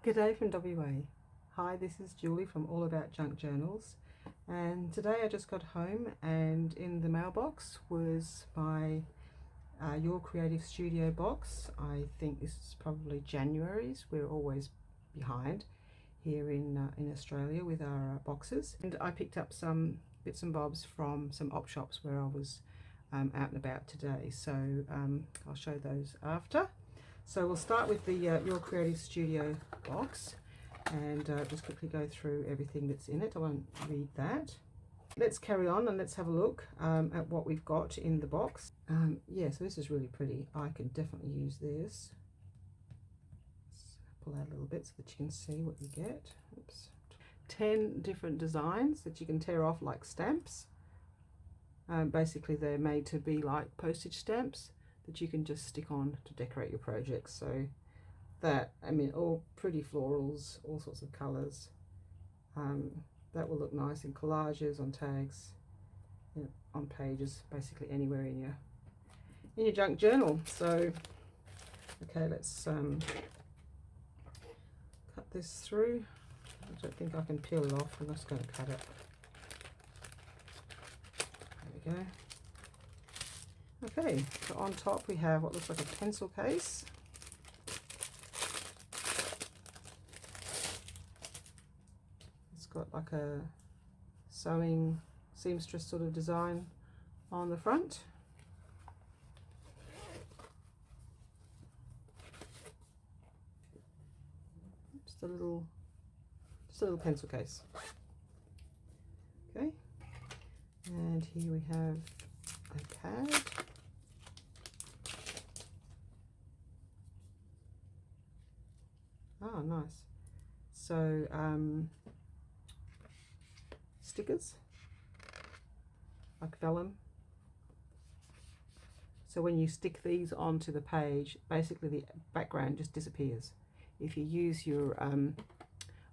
G'day from WA. Hi, this is Julie from All About Junk Journals, and today I just got home and in the mailbox was my Your Creative Studio box. I think this is probably January's. We're always behind here in Australia with our boxes, and I picked up some bits and bobs from some op shops where I was out and about today, so I'll show those after. So we'll start with the Your Creative Studio box and just quickly go through everything that's in it. I won't read that. Let's carry on and let's have a look at what we've got in the box. Yeah, so this is really pretty. I can definitely use this. Let's pull out a little bit so that you can see what you get. Oops. 10 different designs that you can tear off like stamps. Basically they're made to be like postage stamps that you can just stick on to decorate your projects. So that, I mean, all pretty florals, all sorts of colours. That will look nice in collages, on tags, you know, on pages, basically anywhere in your junk journal. So okay, let's cut this through. I don't think I can peel it off. I'm just going to cut it. There we go. Okay, so on top we have what looks like a pencil case. It's got like a sewing seamstress sort of design on the front. Just a little pencil case. Okay, and here we have a pad. Oh, nice. So stickers like vellum. So when you stick these onto the page, basically the background just disappears. If you use your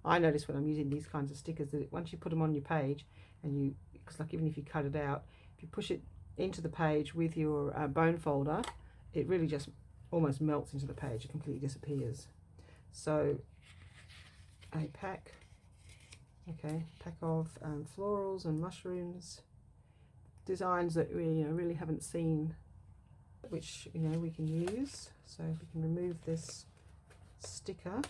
I notice when I'm using these kinds of stickers that once you put them on your page, and because like even if you cut it out, if you push it into the page with your bone folder, it really just almost melts into the page. It completely disappears. So a pack, okay, pack of florals and mushrooms, designs that we really haven't seen, which we can use. So if we can remove this sticker,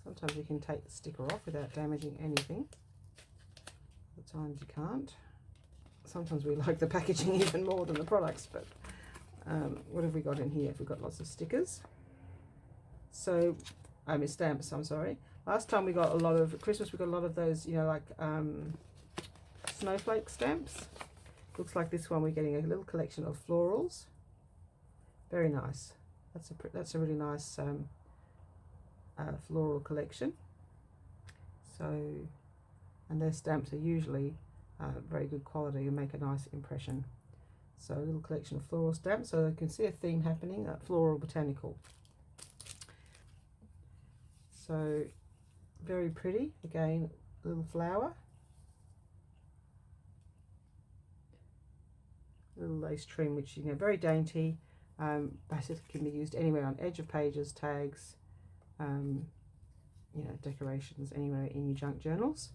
sometimes you can take the sticker off without damaging anything. Other times you can't. Sometimes we like the packaging even more than the products, but what have we got in here? We've got lots of stickers. So stamps, I'm sorry. Last time we got a lot of Christmas, we got a lot of those, like snowflake stamps. Looks like this one we're getting a little collection of florals. Very nice. That's a really nice floral collection. So, and their stamps are usually very good quality and make a nice impression. So a little collection of floral stamps. So you can see a theme happening, floral botanical. So very pretty. Again, a little flower, little lace trim, which very dainty. Basically can be used anywhere on edge of pages, tags, decorations, anywhere in your junk journals.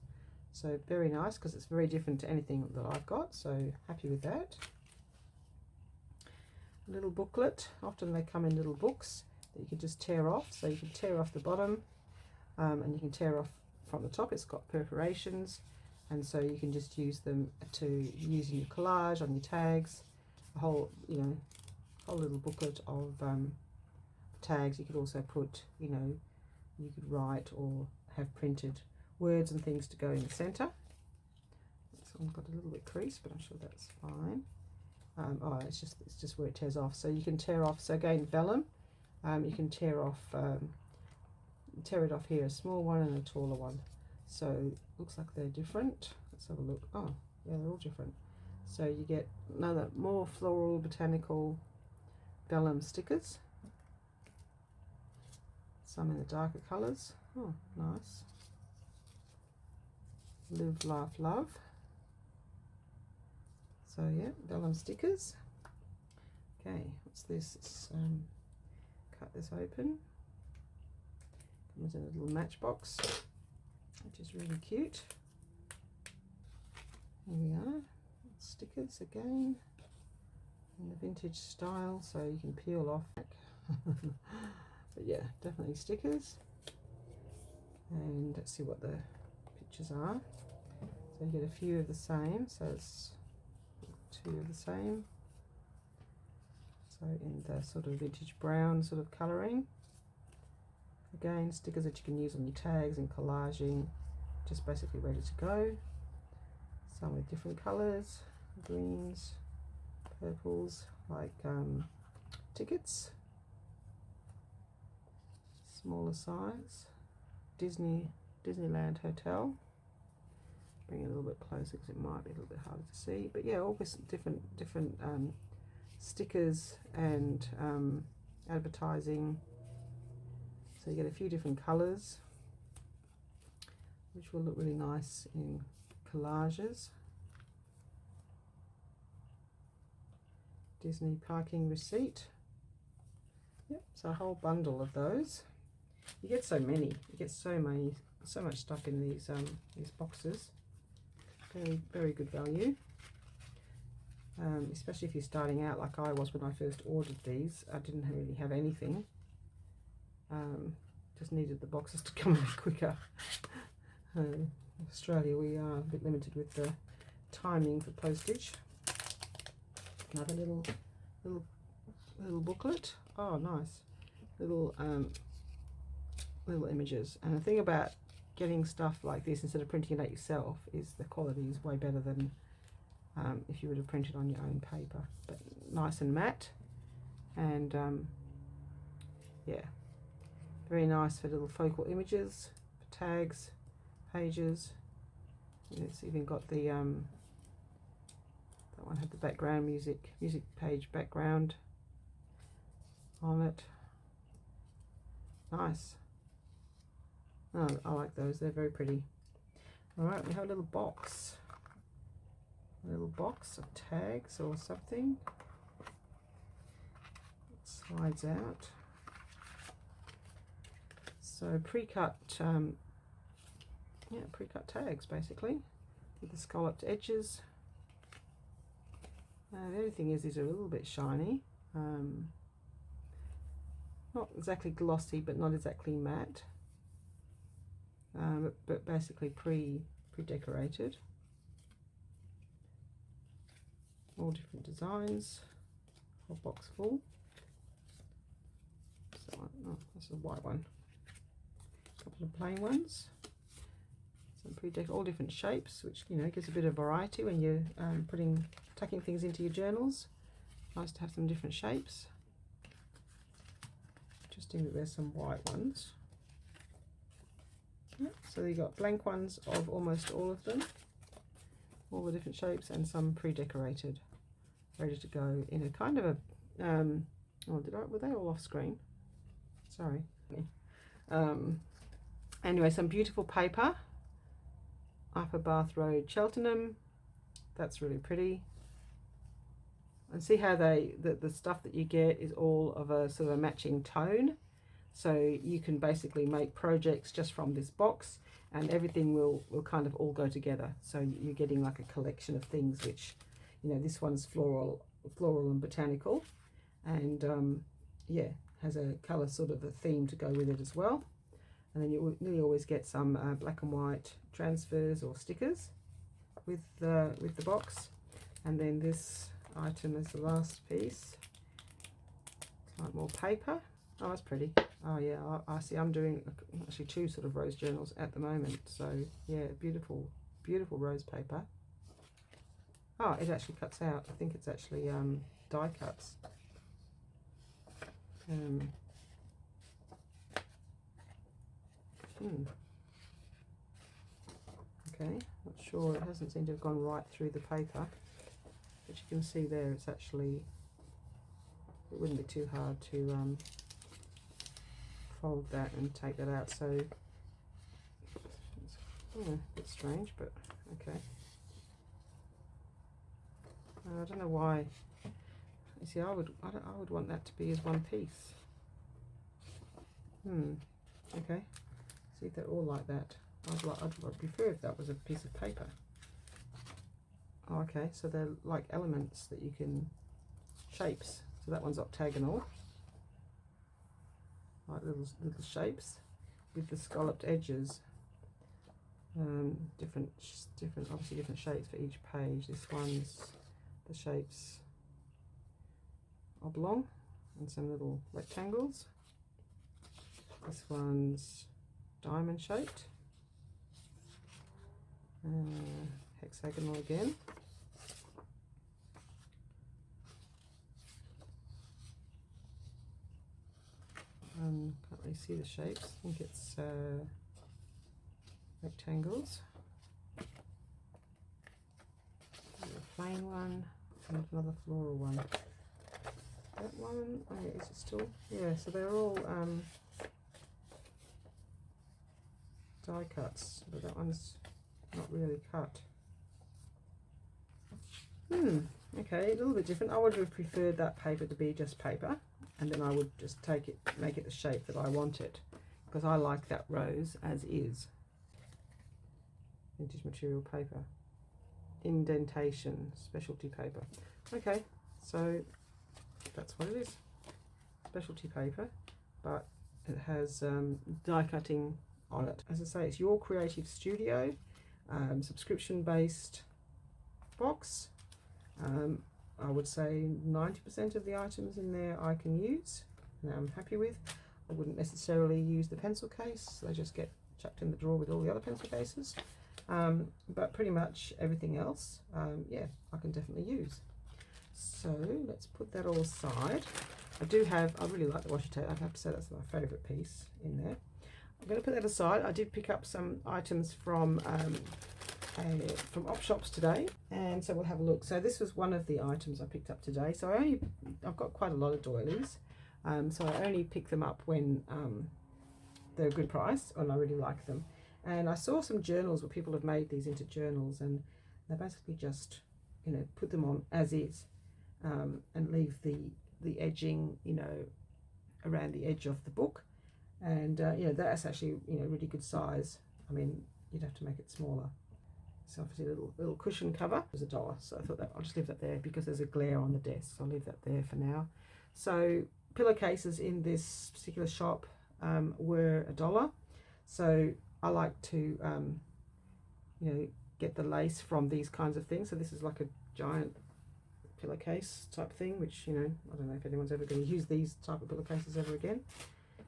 So very nice because it's very different to anything that I've got. So happy with that. A little booklet. Often they come in little books that you can just tear off. So you can tear off the bottom. And you can tear off from the top. It's got perforations, and so you can just use them to use in your collage, on your tags, a whole little booklet of tags. You could also put, you could write or have printed words and things to go in the center. This one's got a little bit creased, but I'm sure that's fine. Oh, it's just where it tears off. So you can tear off. So again, vellum. You can tear off. Tear it off here, a small one and a taller one. So looks like they're different. Let's have a look. Oh yeah, they're all different. So you get more floral botanical vellum stickers, some in the darker colors. Oh, nice. Live, laugh, love. So yeah, vellum stickers. Okay, what's this? Let's cut this open. comes in a little matchbox, which is really cute. Here we are, stickers again in the vintage style, so you can peel off. But yeah, definitely stickers. And let's see what the pictures are. So you get a few of the same, so it's 2 of the same. So in the sort of vintage brown sort of colouring. Again, stickers that you can use on your tags and collaging, just basically ready to go. Some with different colours, greens, purples, like tickets, smaller size, Disneyland Hotel. Bring it a little bit closer because it might be a little bit harder to see. But yeah, all with different stickers and advertising. So you get a few different colours, which will look really nice in collages. Disney parking receipt. Yep, so a whole bundle of those. You get so many. You get so much stuff in these boxes. Very good value. Especially if you're starting out like I was when I first ordered these. I didn't really have anything. Just needed the boxes to come a bit quicker. In Australia, we are a bit limited with the timing for postage. Another little booklet. Oh, nice. Little images. And the thing about getting stuff like this instead of printing it out yourself is the quality is way better than if you would have printed on your own paper. But nice and matte, and yeah, very nice for little focal images, for tags, pages. And it's even got the that one had the background music page background on it. Nice. Oh, I like those, they're very pretty. Alright, we have a little box. A little box of tags or something. It slides out. So pre-cut, pre-cut tags basically, with the scalloped edges. The only thing is these are a little bit shiny. Not exactly glossy, but not exactly matte. But basically pre-decorated. All different designs. Whole box full. So, oh, that's a white one. A couple of plain ones. Some all different shapes, which gives a bit of variety when you're tucking things into your journals. Nice to have some different shapes. Interesting that there's some white ones. Yep, so you got blank ones of almost all of them, all the different shapes, and some pre-decorated, ready to go in a kind of a were they all off screen? Sorry. Anyway, some beautiful paper. Upper Bath Road, Cheltenham. That's really pretty. And see how the stuff that you get is all of a sort of a matching tone. So you can basically make projects just from this box, and everything will kind of all go together. So you're getting like a collection of things, which, this one's floral and botanical, and yeah, has a colour sort of a theme to go with it as well. And then you nearly always get some black and white transfers or stickers with the box. And then this item is the last piece. It's like more paper. Oh, that's pretty. Oh yeah, I see. I'm doing actually 2 sort of rose journals at the moment. So yeah, beautiful rose paper. Oh, it actually cuts out. I think it's actually die cuts. Okay, not sure. It hasn't seemed to have gone right through the paper, but you can see there it's actually. It wouldn't be too hard to fold that and take that out. So it's a bit strange, but okay. I don't know why. You see, I would want that to be as one piece. Okay. See if they're all like that. I'd prefer if that was a piece of paper. Oh, okay, so they're like elements that you can, shapes. So that one's octagonal, like little shapes with the scalloped edges. Different, obviously different shapes for each page. This one's the shapes oblong and some little rectangles. This one's diamond shaped, hexagonal again. Can't really see the shapes. I think it's rectangles. A plain one and another floral one. That one, oh yeah, is it still? Yeah, so they're all die cuts, but that one's not really cut. Okay, a little bit different. I would have preferred that paper to be just paper, and then I would just take it, make it the shape that I want it, because I like that rose as is. Vintage material paper, indentation, specialty paper. Okay, so that's what it is, specialty paper, but it has die cutting on it. As I say, it's Your Creative Studio, subscription based box. I would say 90% of the items in there I can use and I'm happy with. I wouldn't necessarily use the pencil case, they just get chucked in the drawer with all the other pencil cases. But pretty much everything else, yeah, I can definitely use. So let's put that all aside. I really like the washi tape. I have to say that's my favourite piece in there. I'm going to put that aside. I did pick up some items from op shops today, and so we'll have a look. So this was one of the items I picked up today. So I've got quite a lot of doilies, so I only pick them up when they're a good price and I really like them. And I saw some journals where people have made these into journals, and they basically just, you know, put them on as is, and leave the edging, you know, around the edge of the book. And you know, that's actually, you know, really good size. I mean, you'd have to make it smaller. So obviously a little cushion cover was $1, so I thought that I'll just leave that there because there's a glare on the desk, so I'll leave that there for now. So pillowcases in this particular shop were $1. So I like to you know, get the lace from these kinds of things. So this is like a giant pillowcase type thing, which, you know, I don't know if anyone's ever going to use these type of pillowcases ever again.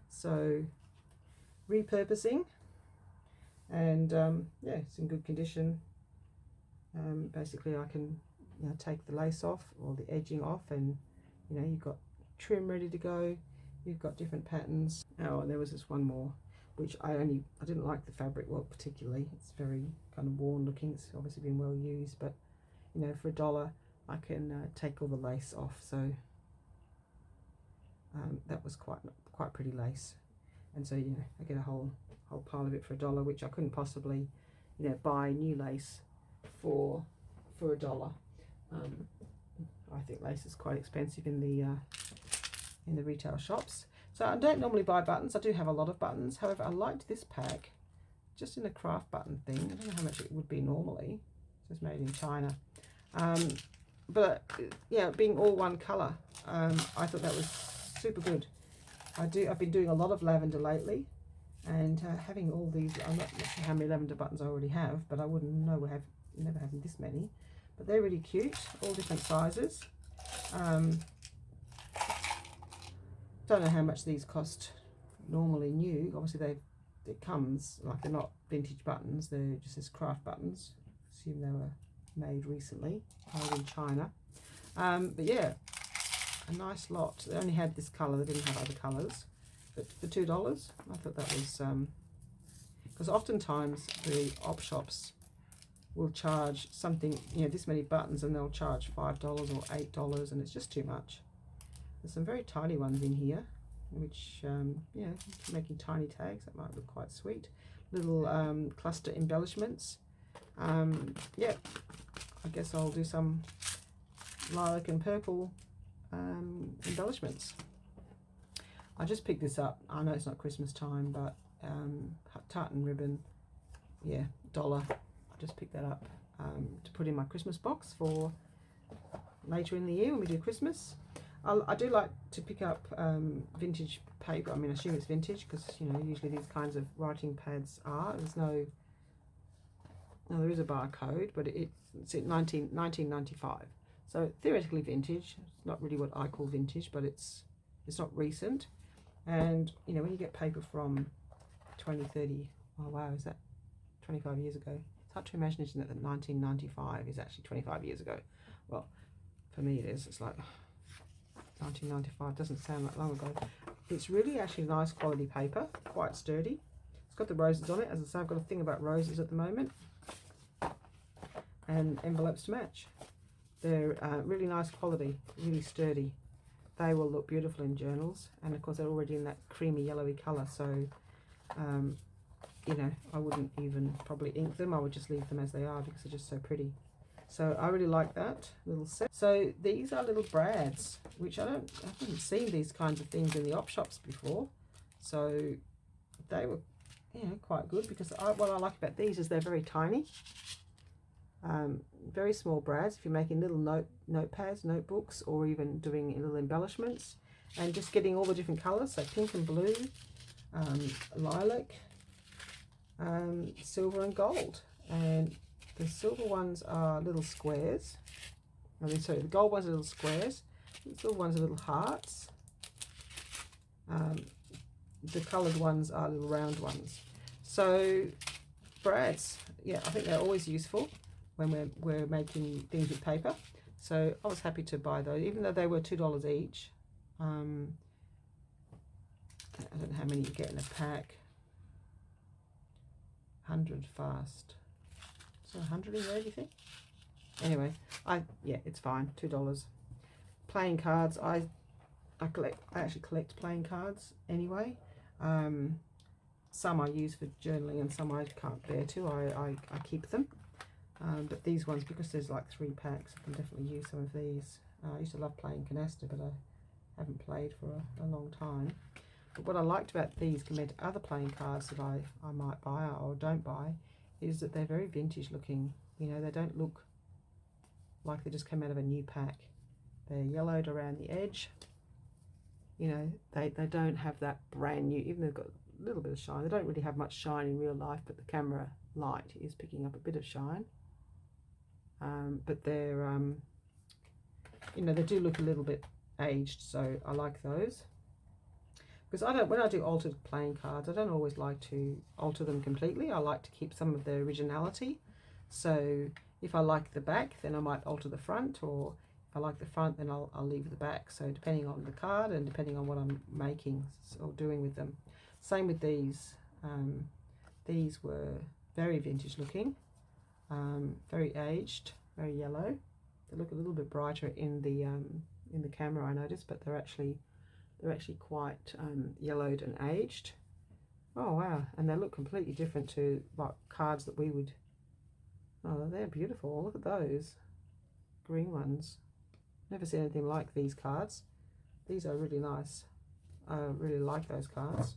So repurposing, and yeah, it's in good condition. Basically I can, you know, take the lace off or the edging off, and you know, you've got trim ready to go, you've got different patterns. Oh, and there was this one more which I didn't like the fabric well particularly. It's very kind of worn looking. It's obviously been well used, but you know, for $1 I can take all the lace off. So that was quite pretty lace, and so, you know, I get a whole pile of it for $1, which I couldn't possibly, you know, buy new lace for $1. I think lace is quite expensive in the retail shops. So I don't normally buy buttons. I do have a lot of buttons. However, I liked this pack, just in a craft button thing. I don't know how much it would be normally. It says made in China. But yeah, being all one colour, I thought that was super good. I've been doing a lot of lavender lately, and having all these, I'm not sure how many lavender buttons I already have, but I wouldn't know never having this many. But they're really cute, all different sizes. Don't know how much these cost normally new. Obviously it comes, like, they're not vintage buttons, they're just as craft buttons. Assume they were made recently, made in China. But yeah, a nice lot. They only had this colour, they didn't have other colours. But for $2, I thought that was, because oftentimes the op shops will charge something, you know, this many buttons, and they'll charge $5 or $8, and it's just too much. There's some very tiny ones in here, which, you know, making tiny tags, that might look quite sweet. Little cluster embellishments. Yeah, I guess I'll do some lilac and purple embellishments. I just picked this up. I know it's not Christmas time, but tartan ribbon, yeah, $1. I just picked that up to put in my Christmas box for later in the year when we do Christmas. I do like to pick up vintage paper. I mean, I assume it's vintage because, you know, usually these kinds of writing pads are. There's no, there is a barcode, but it's in 1995. So theoretically vintage. It's not really what I call vintage, but it's not recent. And, you know, when you get paper from 20, 30, oh wow, is that 25 years ago? It's hard to imagine, isn't it, that 1995 is actually 25 years ago. Well, for me it is. It's like 1995 doesn't sound that long ago. It's really actually nice quality paper, quite sturdy. It's got the roses on it. As I say, I've got a thing about roses at the moment, and envelopes to match. They're really nice quality, really sturdy. They will look beautiful in journals, and of course they're already in that creamy yellowy colour, so you know, I wouldn't even probably ink them. I would just leave them as they are because they're just so pretty. So I really like that little set. So these are little brads, which I haven't seen these kinds of things in the op shops before. So they were, you know, quite good, because what I like about these is they're very tiny. Very small brads if you're making little notepads, notebooks, or even doing little embellishments, and just getting all the different colours, so pink and blue, lilac, silver and gold. And the silver ones are little squares. I mean, sorry, the gold ones are little squares. The silver ones are little hearts. The coloured ones are little round ones. So brads, yeah, I think they're always useful when we're making things with paper. So I was happy to buy those, even though they were $2 each. I don't know how many you get in a pack. 100 fast. So 100 in there, do you think? Anyway, yeah, it's fine. $2. Playing cards. I actually collect playing cards anyway. Some I use for journaling, and some I can't bear to. I keep them. But these ones, because there's like 3 packs, I can definitely use some of these. I used to love playing canasta, but I haven't played for a long time. But what I liked about these compared to other playing cards that I might buy or don't buy is that they're very vintage looking. You know, they don't look like they just came out of a new pack. They're yellowed around the edge. You know, they don't have that brand new, even though they've got a little bit of shine. They don't really have much shine in real life, but the camera light is picking up a bit of shine. But they're, you know, they do look a little bit aged, so I like those. Because when I do altered playing cards, I don't always like to alter them completely. I like to keep some of their originality. So if I like the back, then I might alter the front, or if I like the front, then I'll leave the back. So depending on the card and depending on what I'm making or doing with them. Same with these. These were very vintage looking, very aged, very yellow. They look a little bit brighter in the camera, I noticed, but they're actually quite yellowed and aged. Oh wow, and they look completely different to like cards that we would, oh, they're beautiful. Look at those green ones. Never seen anything like these cards. These are really nice. I really like those cards.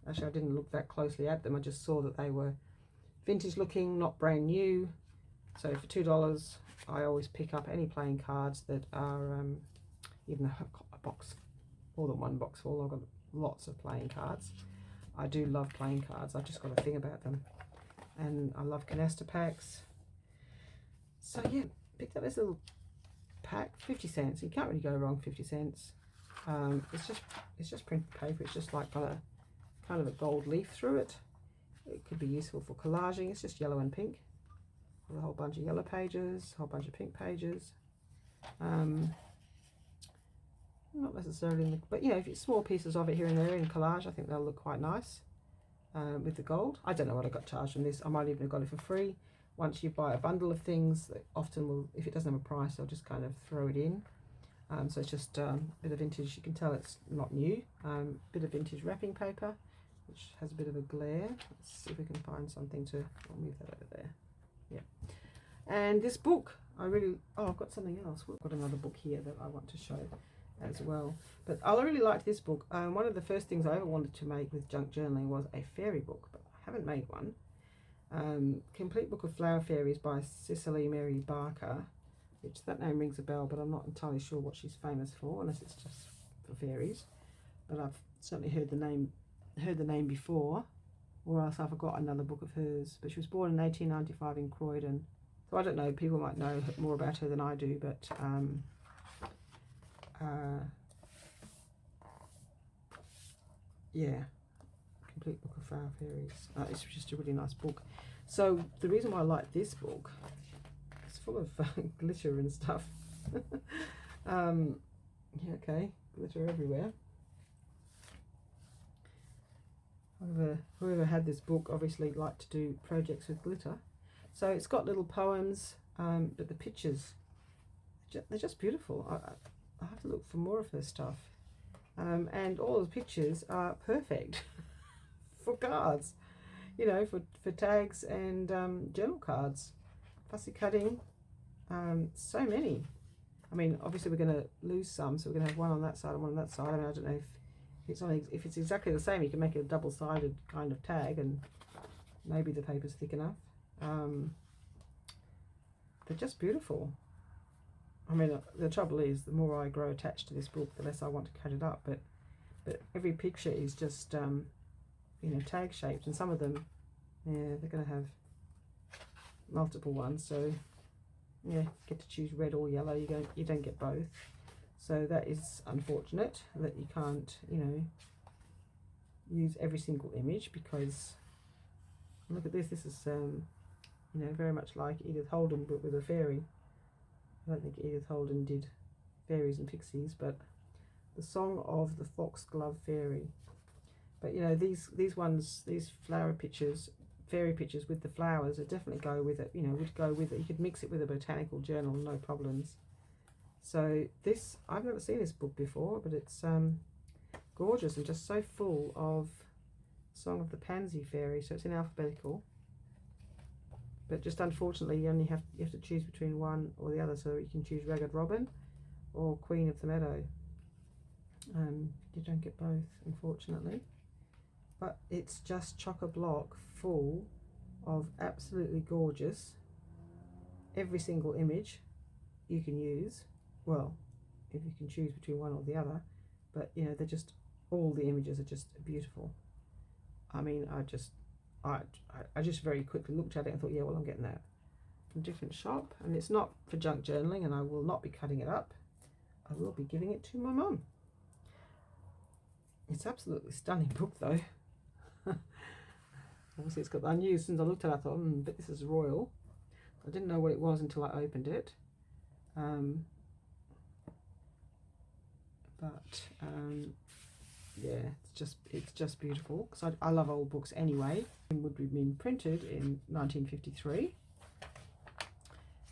Actually, I didn't look that closely at them. I just saw that they were vintage looking, not brand new. So for $2, I always pick up any playing cards that are even a box, more than one box full. I've got lots of playing cards. I do love playing cards. I've just got a thing about them. And I love canasta packs. So yeah, picked up this little pack, 50 cents. You can't really go wrong, 50 cents. It's just printed paper. It's just like got a kind of a gold leaf through it. It could be useful for collaging. It's just yellow and pink. With a whole bunch of yellow pages, a whole bunch of pink pages. Not necessarily, but you know, if it's small pieces of it here and there in collage, I think they'll look quite nice with the gold. I don't know what I got charged from this. I might even have got it for free. Once you buy a bundle of things, they often will, if it doesn't have a price, they'll just kind of throw it in. So it's just a bit of vintage. You can tell it's not new. Bit of vintage wrapping paper, which has a bit of a glare. Let's see if we can find something to. I'll move that over there. Yeah. And this book, I really. Oh, I've got something else. I've got another book here that I want to show. as well. But I really liked this book. One of the first things I ever wanted to make with junk journaling was a fairy book, but I haven't made one. Complete Book of Flower Fairies by Cicely Mary Barker, which that name rings a bell, but I'm not entirely sure what she's famous for, unless it's just for fairies. But I've certainly heard the name before, or else I forgot another book of hers. But she was born in 1895 in Croydon. So I don't know, people might know more about her than I do, but yeah, Complete Book of Flower Fairies. It's just a really nice book. So the reason why I like this book, it's full of glitter and stuff. Yeah, okay, glitter everywhere. Whoever had this book obviously liked to do projects with glitter. So it's got little poems, but the pictures, they're just beautiful. I have to look for more of her stuff. And all the pictures are perfect for cards, you know, for tags and journal cards. Fussy cutting, so many. I mean, obviously we're going to lose some, so we're going to have one on that side and one on that side. I mean, I don't know if it's exactly the same. You can make it a double-sided kind of tag, and maybe the paper's thick enough. They're just beautiful. I mean, the trouble is, the more I grow attached to this book, the less I want to cut it up. But every picture is just, you know, tag shaped, and some of them, yeah, they're going to have multiple ones. So, yeah, get to choose red or yellow. You don't get both. So that is unfortunate that you can't, you know, use every single image, because look at this. This is, you know, very much like Edith Holden, but with a fairy. I don't think Edith Holden did fairies and pixies, but The Song of the Foxglove Fairy. But you know, these ones, these flower pictures, fairy pictures with the flowers, would definitely go with it. You know, would go with it. You could mix it with a botanical journal, no problems. So this, I've never seen this book before, but it's gorgeous and just so full of Song of the Pansy Fairy. So it's in alphabetical. But just unfortunately, you only have to choose between one or the other. So you can choose Ragged Robin or Queen of the Meadow. You don't get both, unfortunately. But it's just chock-a-block full of absolutely gorgeous. Every single image you can use. Well, if you can choose between one or the other. But you know, they're just, all the images are just beautiful. I mean, I just very quickly looked at it and thought, yeah, well, I'm getting that from a different shop. And it's not for junk journaling, and I will not be cutting it up. I will be giving it to my mum. It's absolutely stunning book, though. Obviously, it's got, I knew as soon as I looked at it, I thought, but this is royal. I didn't know what it was until I opened it. Yeah, it's just beautiful, because I love old books anyway. It would have been printed in 1953.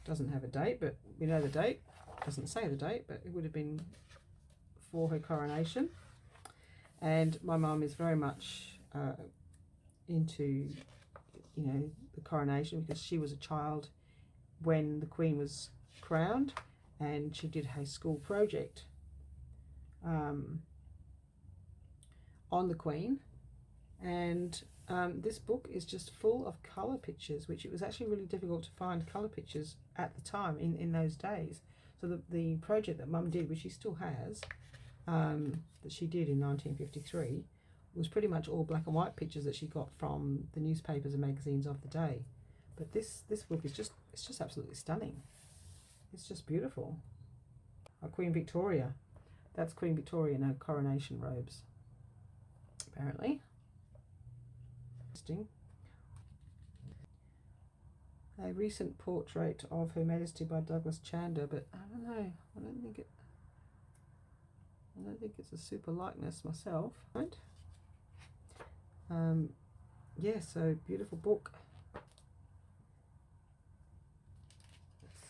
Doesn't have a date, but we know the date. Doesn't say the date, but it would have been for her coronation. And my mum is very much into, you know, the coronation, because she was a child when the Queen was crowned, and she did a school project on the Queen. And this book is just full of colour pictures, which it was actually really difficult to find colour pictures at the time in those days. So the project that Mum did, which she still has, that she did in 1953, was pretty much all black and white pictures that she got from the newspapers and magazines of the day. But this book is just, it's just absolutely stunning. It's just beautiful. Queen Victoria. That's Queen Victoria in her coronation robes, apparently. Interesting. A recent portrait of Her Majesty by Douglas Chander, but I don't know. I don't think it's a super likeness myself. Right? Yeah, so beautiful book.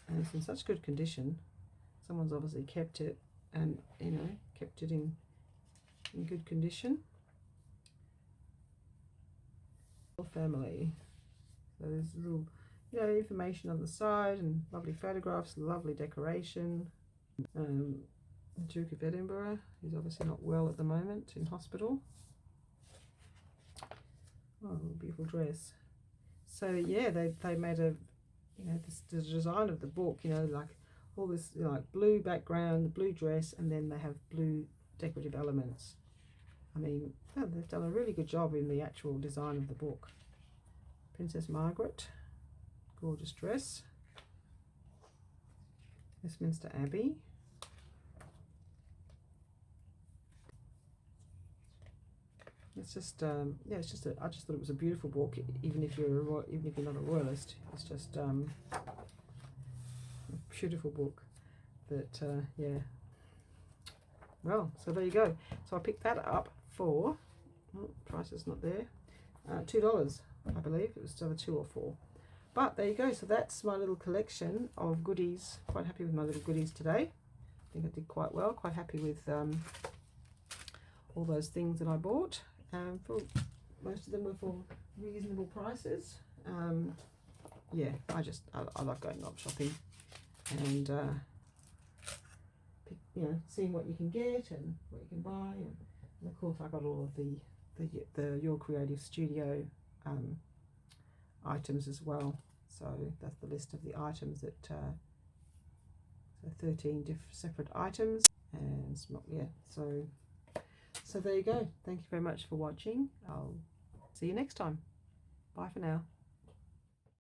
And it's in such good condition. Someone's obviously kept it, and you know, kept it in good condition. Family. So there's a little, you know, information on the side, and lovely photographs, lovely decoration. the Duke of Edinburgh. He's obviously not well at the moment, in hospital. Oh, beautiful dress. So yeah, they made a, you know, the design of the book, you know, like all this, you know, like blue background, the blue dress, and then they have blue decorative elements. I mean, oh, they've done a really good job in the actual design of the book. Princess Margaret, gorgeous dress. Westminster Abbey. It's just, yeah, it's just. I just thought it was a beautiful book, even if you're not a royalist. It's just a beautiful book. That yeah. Well, so there you go. So I picked that up for, oh, price is not there, $2, I believe. It was either 2 or 4. But there you go. So that's my little collection of goodies. Quite happy with my little goodies today. I think I did quite well. Quite happy with all those things that I bought. For most of them were for reasonable prices. Yeah, I like going up shopping and you know, seeing what you can get and what you can buy, and of course I got all of the Your Creative Studio items as well. So that's the list of the items that so 13 separate items, and yeah, so there you go. Thank you very much for watching. I'll see you next time. Bye for now.